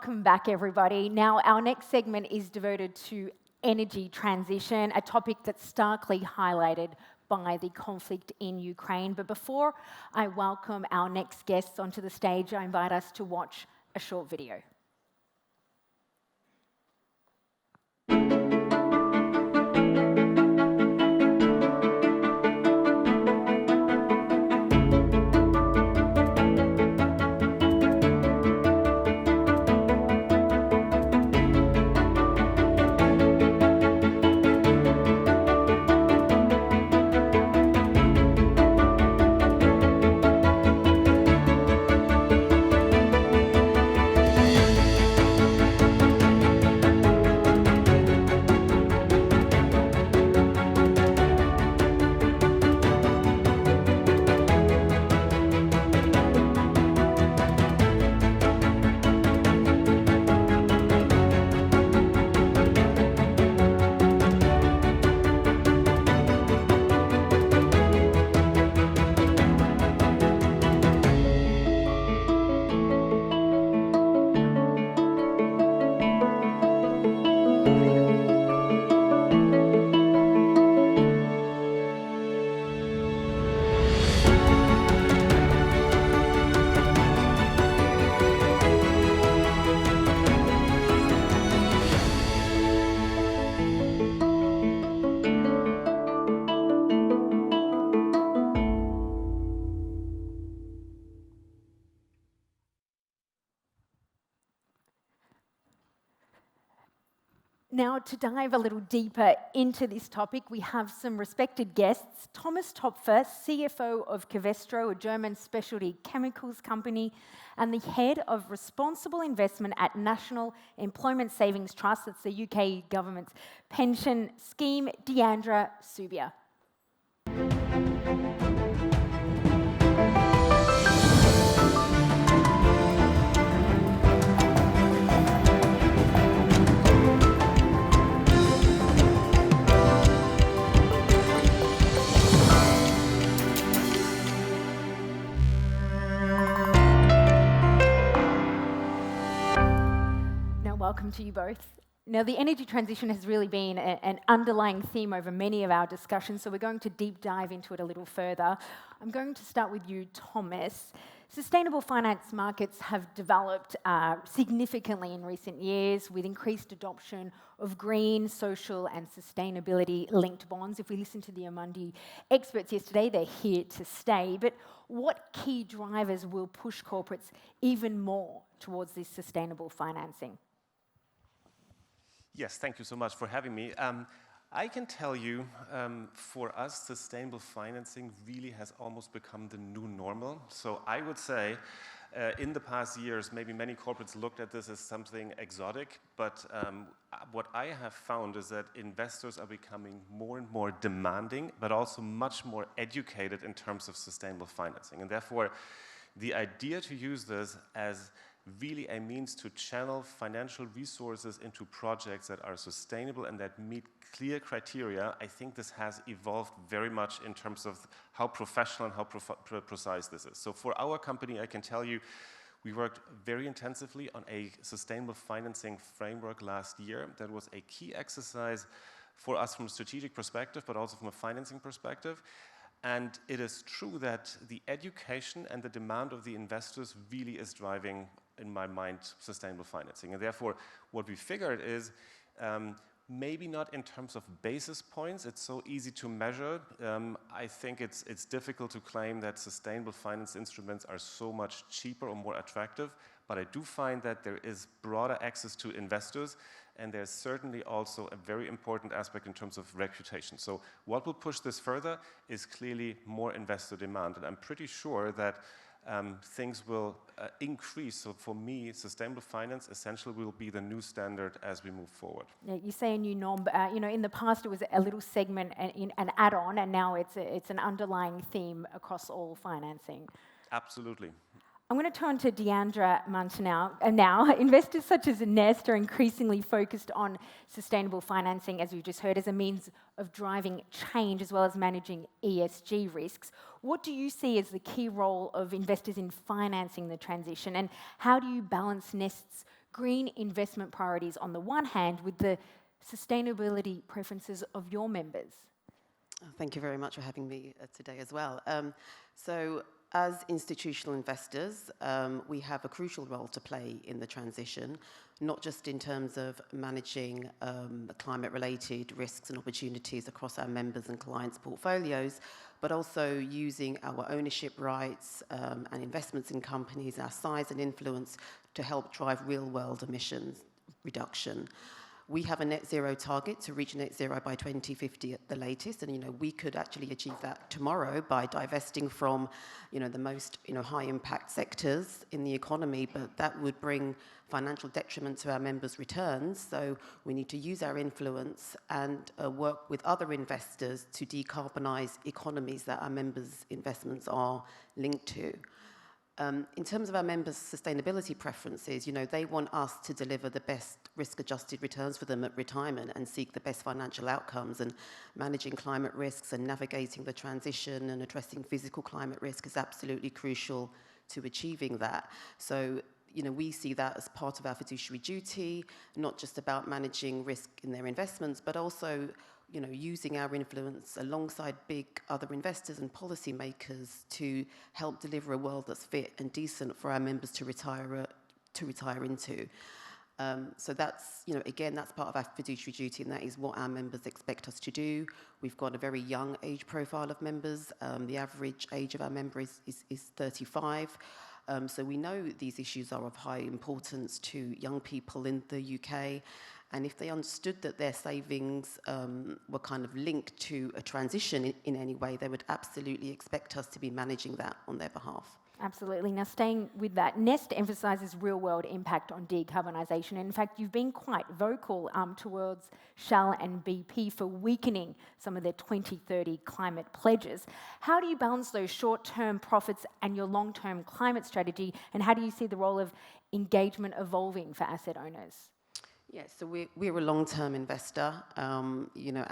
welcome back everybody. Now our next segment is devoted to energy transition, a topic that's starkly highlighted by the conflict in Ukraine. But before I welcome our next guests onto the stage, I invite us to watch a short video. Now, to dive a little deeper into this topic, we have some respected guests. Toepfer, CFO of Covestro, a German specialty chemicals company, and the head of responsible investment at National Employment Savings Trust, that's the UK government's pension scheme, Diandra, Soobiah. Welcome to you both. Now, the energy transition has really been an underlying theme over many of our discussions, so we're going to deep dive into it a little further. I'm going to start with you, Thomas. Sustainable finance markets have developed significantly in recent years with increased adoption of green, social and sustainability-linked bonds. If we listen to the Amundi experts yesterday, they're here to stay. But what key drivers will push corporates even more towards this sustainable financing? Yes, thank you so much for having me. I can tell you, for us, sustainable financing really has almost become the new normal. So I would say, in the past years, maybe many corporates looked at this as something exotic, but what I have found is that investors are becoming more and more demanding, but also much more educated in terms of sustainable financing. And therefore, the idea to use this as really a means to channel financial resources into projects that are sustainable and that meet clear criteria, I think this has evolved very much in terms of how professional and how precise this is. So for our company, I can tell you, we worked very intensively on a sustainable financing framework last year. That was a key exercise for us from a strategic perspective, but also from a financing perspective. And it is true that the education and the demand of the investors really is driving, in my mind, sustainable financing. And therefore, what we figured is maybe not in terms of basis points. It's so easy to measure. I think it's difficult to claim that sustainable finance instruments are so much cheaper or more attractive. But I do find that there is broader access to investors, and there's certainly also a very important aspect in terms of reputation. So what will push this further is clearly more investor demand. And I'm pretty sure that things will increase. So for me, sustainable finance essentially will be the new standard as we move forward. Yeah, you say a new norm, but in the past it was a little segment, an add-on, and now it's an underlying theme across all financing. Absolutely. I'm going to turn to Diandra now. Investors such as Nest are increasingly focused on sustainable financing, as we just heard, as a means of driving change as well as managing ESG risks. What do you see as the key role of investors in financing the transition, and how do you balance Nest's green investment priorities on the one hand with the sustainability preferences of your members? Thank you very much for having me today as well. So as institutional investors, we have a crucial role to play in the transition, not just in terms of managing climate-related risks and opportunities across our members' and clients' portfolios, but also using our ownership rights and investments in companies, our size and influence to help drive real-world emissions reduction. We have a net zero target to reach net zero by 2050 at the latest, and we could actually achieve that tomorrow by divesting from the most high impact sectors in the economy, but that would bring financial detriment to our members' returns. So we need to use our influence and work with other investors to decarbonize economies that our members' investments are linked to. In terms of our members' sustainability preferences, they want us to deliver the best risk-adjusted returns for them at retirement and seek the best financial outcomes, and managing climate risks and navigating the transition and addressing physical climate risk is absolutely crucial to achieving that. So, we see that as part of our fiduciary duty, not just about managing risk in their investments, but also using our influence alongside big other investors and policymakers to help deliver a world that's fit and decent for our members to retire into. So that's, again, that's part of our fiduciary duty, and that is what our members expect us to do. We've got a very young age profile of members. The average age of our members is 35. So we know these issues are of high importance to young people in the UK. And if they understood that their savings were kind of linked to a transition in any way, they would absolutely expect us to be managing that on their behalf. Absolutely. Now, staying with that, Nest emphasises real-world impact on decarbonisation. In fact, you've been quite vocal towards Shell and BP for weakening some of their 2030 climate pledges. How do you balance those short-term profits and your long-term climate strategy, and how do you see the role of engagement evolving for asset owners? Yes, so we're a long-term investor. Our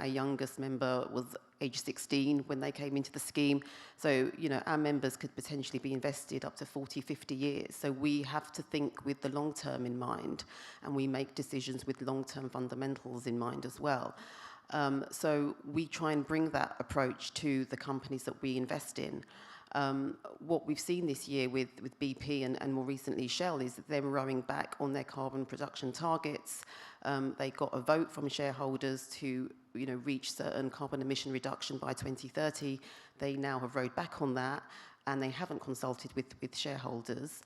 youngest member was age 16 when they came into the scheme. So, our members could potentially be invested up to 40, 50 years. So we have to think with the long term in mind, and we make decisions with long-term fundamentals in mind as well. So we try and bring that approach to the companies that we invest in. What we've seen this year with BP and more recently Shell is that they're rowing back on their carbon production targets. They got a vote from shareholders to reach certain carbon emission reduction by 2030. They now have rowed back on that, and they haven't consulted with shareholders.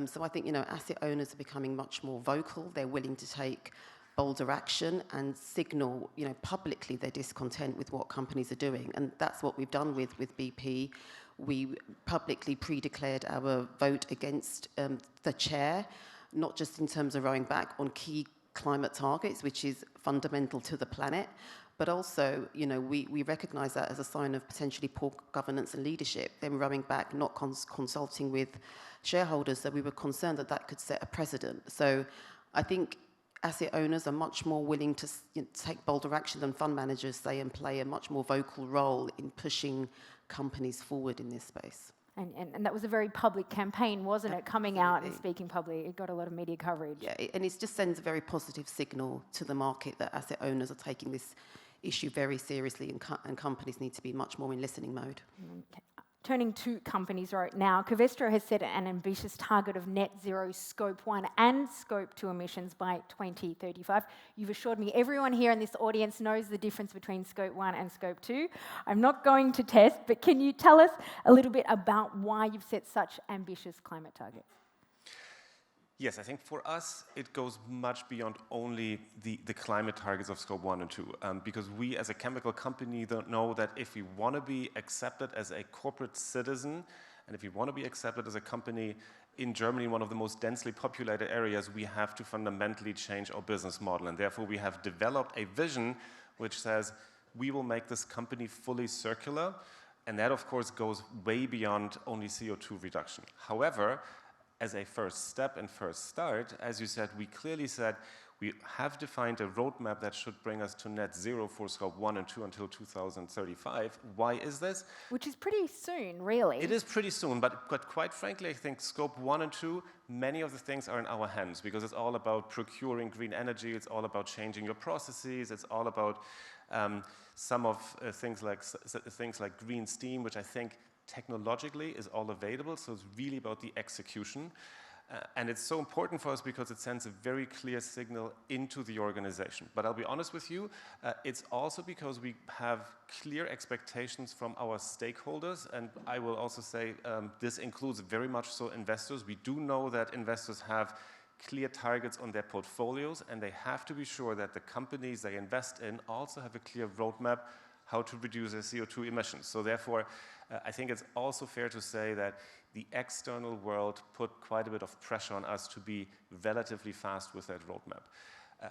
So I think asset owners are becoming much more vocal. They're willing to take bolder action and signal publicly their discontent with what companies are doing, and that's what we've done with BP. We publicly pre-declared our vote against the chair, not just in terms of rowing back on key climate targets, which is fundamental to the planet, but also, we recognise that as a sign of potentially poor governance and leadership, them rowing back, not consulting with shareholders, so we were concerned that that could set a precedent. So I think asset owners are much more willing to take bolder action than fund managers, say, and play a much more vocal role in pushing companies forward in this space. And that was a very public campaign, wasn't it? Coming out and speaking publicly, it got a lot of media coverage. Yeah, and it just sends a very positive signal to the market that asset owners are taking this issue very seriously, and companies need to be much more in listening mode. Okay. Turning to companies right now, Covestro has set an ambitious target of net zero Scope 1 and Scope 2 emissions by 2035. You've assured me everyone here in this audience knows the difference between Scope 1 and Scope 2. I'm not going to test, but can you tell us a little bit about why you've set such ambitious climate targets? Yes, I think for us, it goes much beyond only the climate targets of Scope 1 and 2, because we as a chemical company don't know that if we want to be accepted as a corporate citizen, and if we want to be accepted as a company in Germany, one of the most densely populated areas, we have to fundamentally change our business model. And therefore, we have developed a vision which says we will make this company fully circular, and that, of course, goes way beyond only CO2 reduction. However, as a first step and first start, as you said, we clearly said We have defined a roadmap that should bring us to net zero for Scope 1 and 2 until 2035. Why is this? Which is pretty soon, really. It is pretty soon, but quite frankly, I think Scope 1 and 2, many of the things are in our hands because it's all about procuring green energy, it's all about changing your processes, it's all about some of things like green steam, which I think technologically is all available, so it's really about the execution. And it's so important for us because it sends a very clear signal into the organization. But I'll be honest with you, it's also because we have clear expectations from our stakeholders, and I will also say this includes very much so investors. We do know that investors have clear targets on their portfolios, and they have to be sure that the companies they invest in also have a clear roadmap how to reduce their CO2 emissions. So therefore, I think it's also fair to say that the external world put quite a bit of pressure on us to be relatively fast with that roadmap.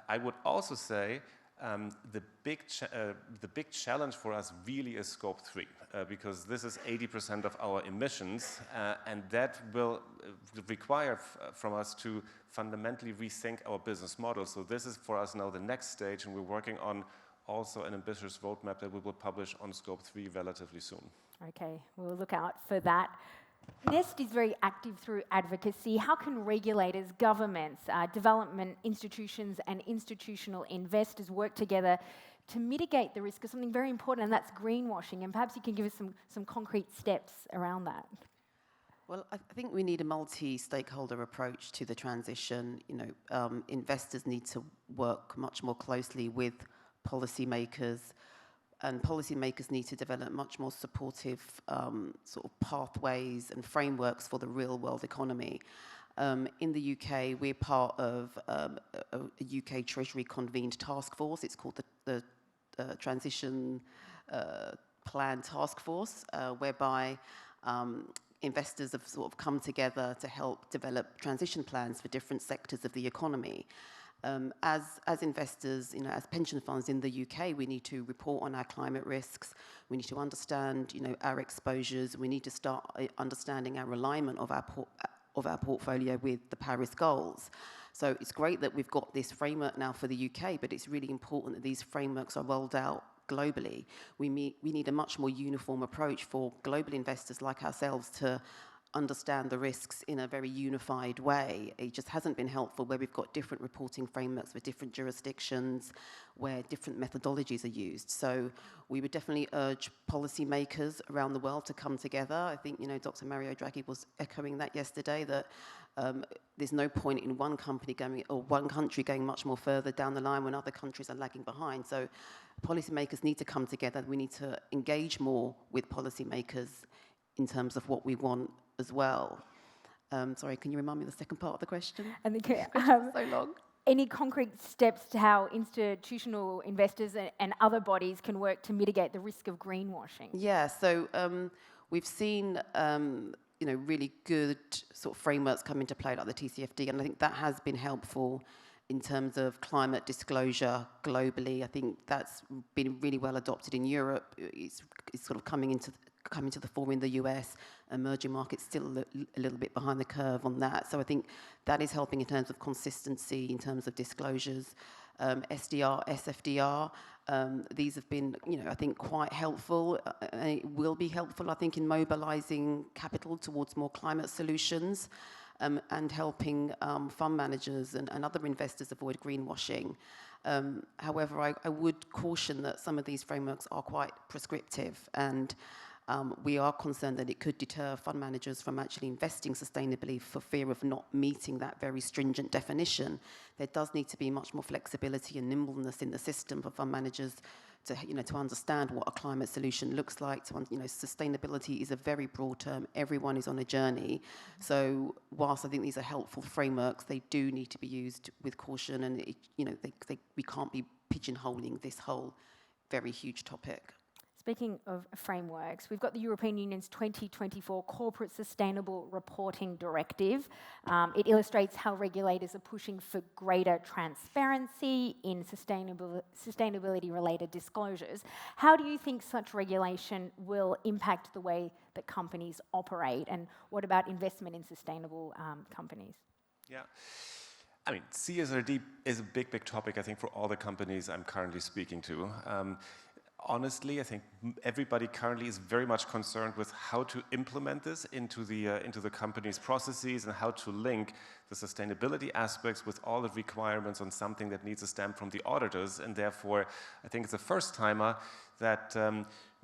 I would also say the big challenge for us really is Scope 3, because this is 80% of our emissions, and that will require from us to fundamentally rethink our business model. So this is for us now the next stage, and we're working on also an ambitious roadmap that we will publish on Scope 3 relatively soon. Okay, we'll look out for that. Nest is very active through advocacy. How can regulators, governments, development institutions and institutional investors work together to mitigate the risk of something very important, and that's greenwashing? And perhaps you can give us some concrete steps around that. Well, I think we need a multi-stakeholder approach to the transition. Investors need to work much more closely with policymakers, and policymakers need to develop much more supportive sort of pathways and frameworks for the real-world economy. In the UK, we're part of a UK Treasury convened task force. It's called the Transition Plan Task Force, whereby investors have sort of come together to help develop transition plans for different sectors of the economy. As investors, as pension funds in the UK, we need to report on our climate risks. We need to understand, our exposures. We need to start understanding our alignment of our portfolio with the Paris goals. So it's great that we've got this framework now for the UK, but it's really important that these frameworks are rolled out globally. We need a much more uniform approach for global investors like ourselves to understand the risks in a very unified way. It just hasn't been helpful where we've got different reporting frameworks for different jurisdictions, where different methodologies are used. So we would definitely urge policymakers around the world to come together. I think, Dr. Mario Draghi was echoing that yesterday, that there's no point in one country going much more further down the line when other countries are lagging behind. So policymakers need to come together. We need to engage more with policymakers in terms of what we want as well. Sorry, can you remind me of the second part of the question? And so long. Any concrete steps to how institutional investors and other bodies can work to mitigate the risk of greenwashing? Yeah, so we've seen really good sort of frameworks come into play, like the TCFD, and I think that has been helpful in terms of climate disclosure globally. I think that's been really well adopted in Europe. It's sort of coming to the fore in the US. Emerging markets still a little bit behind the curve on that. So I think that is helping in terms of consistency, in terms of disclosures. SDR, SFDR, these have been, I think quite helpful. It will be helpful, I think, in mobilizing capital towards more climate solutions, and helping fund managers and other investors avoid greenwashing. However, I would caution that some of these frameworks are quite prescriptive, and we are concerned that it could deter fund managers from actually investing sustainably for fear of not meeting that very stringent definition. There does need to be much more flexibility and nimbleness in the system for fund managers to understand what a climate solution looks like. Sustainability is a very broad term. Everyone is on a journey. So whilst I think these are helpful frameworks, they do need to be used with caution, and we can't be pigeonholing this whole very huge topic. Speaking of frameworks, we've got the European Union's 2024 Corporate Sustainable Reporting Directive. It illustrates how regulators are pushing for greater transparency in sustainability-related disclosures. How do you think such regulation will impact the way that companies operate, and what about investment in sustainable companies? Yeah. I mean, CSRD is a big, big topic, I think, for all the companies I'm currently speaking to. Honestly, I think everybody currently is very much concerned with how to implement this into the company's processes and how to link the sustainability aspects with all the requirements on something that needs a stamp from the auditors. And therefore, I think it's a first-timer that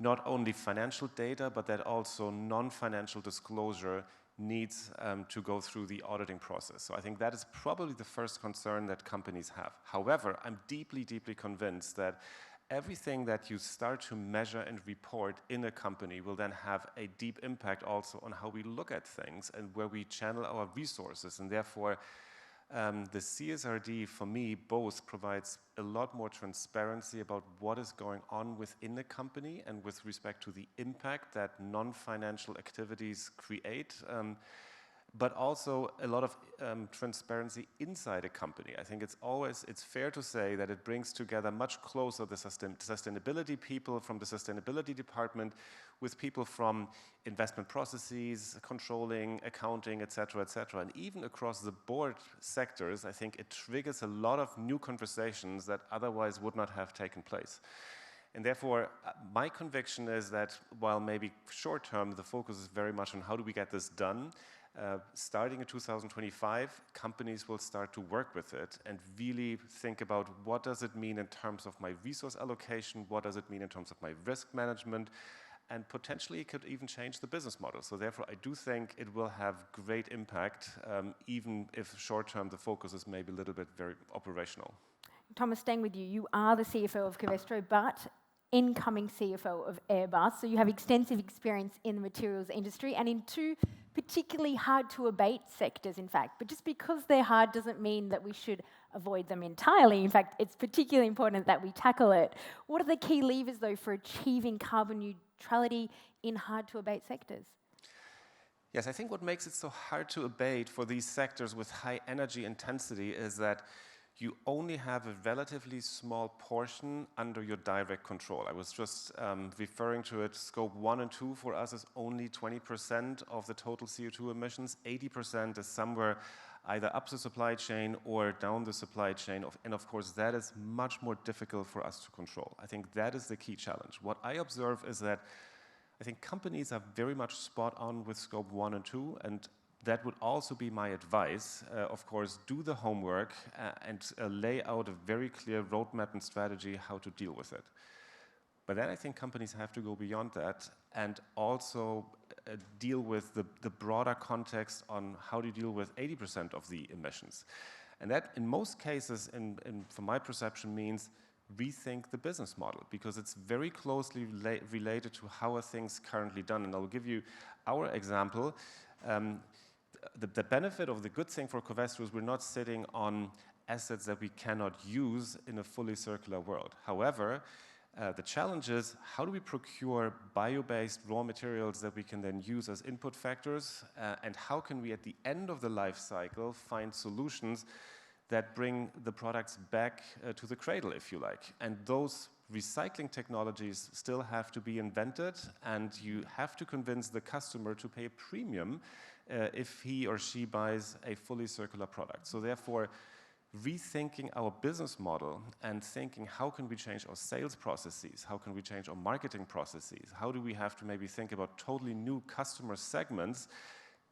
not only financial data, but that also non-financial disclosure needs to go through the auditing process. So I think that is probably the first concern that companies have. However, I'm deeply, deeply convinced that everything that you start to measure and report in a company will then have a deep impact also on how we look at things and where we channel our resources. And therefore, the CSRD, for me, both provides a lot more transparency about what is going on within the company and with respect to the impact that non-financial activities create, but also a lot of transparency inside a company. I think it's fair to say that it brings together much closer the sustainability people from the sustainability department with people from investment processes, controlling, accounting, et cetera, and even across the board sectors. I think it triggers a lot of new conversations that otherwise would not have taken place. And therefore, my conviction is that while maybe short term, the focus is very much on how do we get this done, starting in 2025, companies will start to work with it and really think about what does it mean in terms of my resource allocation, what does it mean in terms of my risk management, and potentially it could even change the business model. So therefore, I do think it will have great impact, even if short-term the focus is maybe a little bit very operational. Thomas, staying with you, you are the CFO of Covestro, but incoming CFO of Airbus, so you have extensive experience in the materials industry and in two particularly hard to abate sectors, in fact. But just because they're hard doesn't mean that we should avoid them entirely. In fact, it's particularly important that we tackle it. What are the key levers, though, for achieving carbon neutrality in hard to abate sectors? Yes, I think what makes it so hard to abate for these sectors with high energy intensity is that you only have a relatively small portion under your direct control. I was just referring to it. Scope 1 and 2 for us is only 20% of the total CO2 emissions. 80% is somewhere either up the supply chain or down the supply chain. And of course, that is much more difficult for us to control. I think that is the key challenge. What I observe is that I think companies are very much spot on with Scope 1 and 2, and that would also be my advice. Of course, do the homework and lay out a very clear roadmap and strategy how to deal with it. But then I think companies have to go beyond that and also deal with the broader context on how to deal with 80% of the emissions. And that, in most cases, from my perception, means rethink the business model, because it's very closely related to how are things currently done. And I'll give you our example. The benefit of the good thing for Covestro is we're not sitting on assets that we cannot use in a fully circular world. However, the challenge is how do we procure bio-based raw materials that we can then use as input factors, and how can we at the end of the life cycle find solutions that bring the products back to the cradle, if you like. And those recycling technologies still have to be invented, and you have to convince the customer to pay a premium if he or she buys a fully circular product. So therefore, rethinking our business model and thinking how can we change our sales processes, how can we change our marketing processes, how do we have to maybe think about totally new customer segments,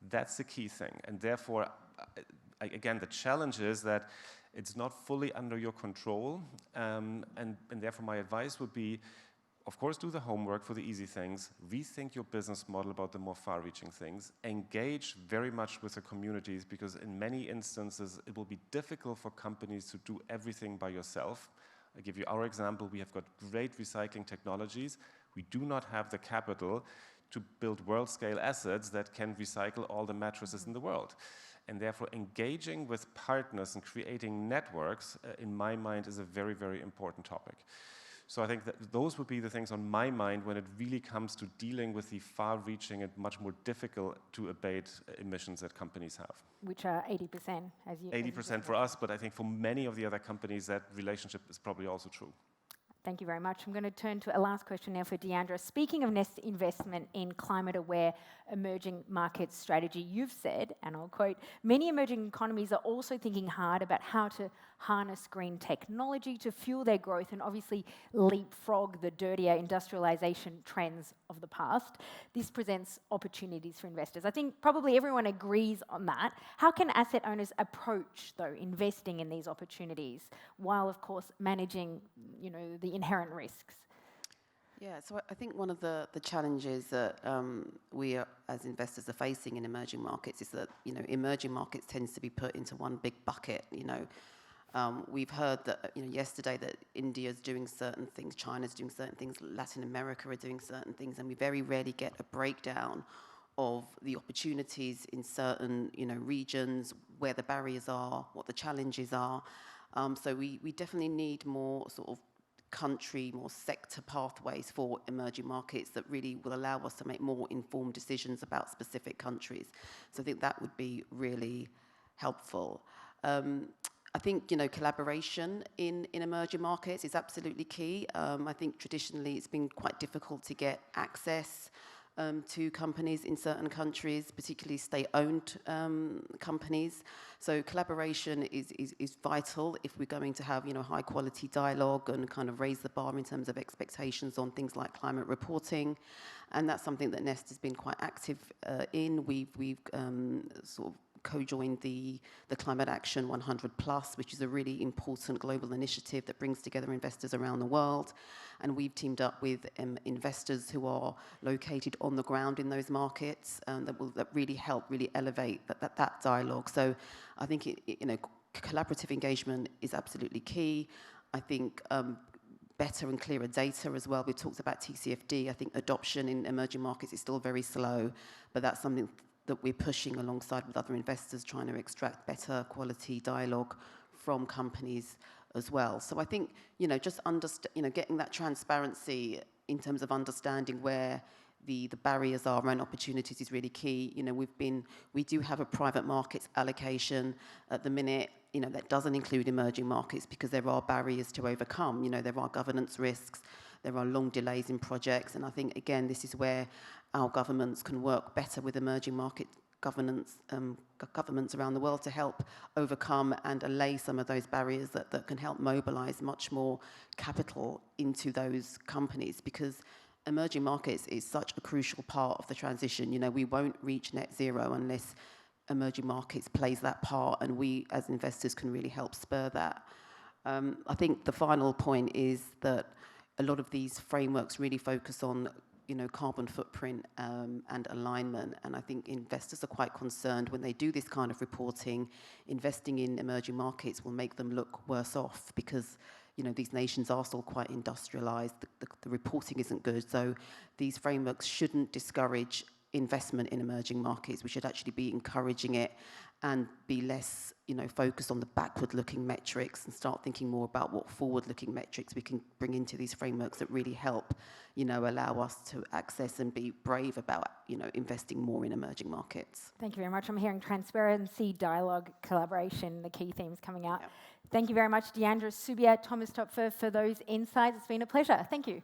that's the key thing. And therefore, again, the challenge is that it's not fully under your control, and therefore my advice would be, of course, do the homework for the easy things, rethink your business model about the more far-reaching things, engage very much with the communities, because in many instances it will be difficult for companies to do everything by yourself. I give you our example. We have got great recycling technologies. We do not have the capital to build world-scale assets that can recycle all the mattresses in the world. And therefore, engaging with partners and creating networks, in my mind, is a very, very important topic. So I think that those would be the things on my mind when it really comes to dealing with the far-reaching and much more difficult to abate emissions that companies have. Which are 80%, as you 80% for us, but I think for many of the other companies that relationship is probably also true. Thank you very much. I'm going to turn to a last question now for Diandra. Speaking of Nest's investment in climate-aware emerging market strategy, you've said, and I'll quote, many emerging economies are also thinking hard about how to harness green technology to fuel their growth and obviously leapfrog the dirtier industrialisation trends of the past. This presents opportunities for investors. I think probably everyone agrees on that. How can asset owners approach, though, investing in these opportunities while, of course, managing, the inherent risks? Yeah, so I think one of the challenges that we as investors are facing in emerging markets is that, emerging markets tends to be put into one big bucket, We've heard that, yesterday that India's doing certain things, China's doing certain things, Latin America are doing certain things, and we very rarely get a breakdown of the opportunities in certain, regions, where the barriers are, what the challenges are. So we definitely need more sort of country, more sector pathways for emerging markets that really will allow us to make more informed decisions about specific countries. So I think that would be really helpful. I think, collaboration in emerging markets is absolutely key. I think traditionally it's been quite difficult to get access to companies in certain countries, particularly state-owned companies. So collaboration is vital if we're going to have, high-quality dialogue and kind of raise the bar in terms of expectations on things like climate reporting. And that's something that Nest has been quite active in. We've sort of co-joined the Climate Action 100+, which is a really important global initiative that brings together investors around the world. And we've teamed up with investors who are located on the ground in those markets that really help, really elevate that dialogue. So I think, collaborative engagement is absolutely key. I think better and clearer data as well. We talked about TCFD. I think adoption in emerging markets is still very slow, but that's something that we're pushing alongside with other investors, trying to extract better quality dialogue from companies as well. So I think, just getting that transparency in terms of understanding where the barriers are and opportunities is really key. We do have a private markets allocation at the minute, that doesn't include emerging markets because there are barriers to overcome. There are governance risks, there are long delays in projects, and I think, again, this is where our governments can work better with emerging market governments around the world to help overcome and allay some of those barriers that can help mobilize much more capital into those companies, because emerging markets is such a crucial part of the transition. We won't reach net zero unless emerging markets plays that part, and we as investors can really help spur that. I think the final point is that a lot of these frameworks really focus on carbon footprint and alignment. And I think investors are quite concerned when they do this kind of reporting, investing in emerging markets will make them look worse off because, these nations are still quite industrialized. The reporting isn't good. So these frameworks shouldn't discourage investment in emerging markets. We should actually be encouraging it and be less, focused on the backward-looking metrics and start thinking more about what forward-looking metrics we can bring into these frameworks that really help, allow us to access and be brave about, investing more in emerging markets. Thank you very much. I'm hearing transparency, dialogue, collaboration, the key themes coming out. Yep. Thank you very much, Diandra, Soobiah, Toepfer, for those insights. It's been a pleasure. Thank you.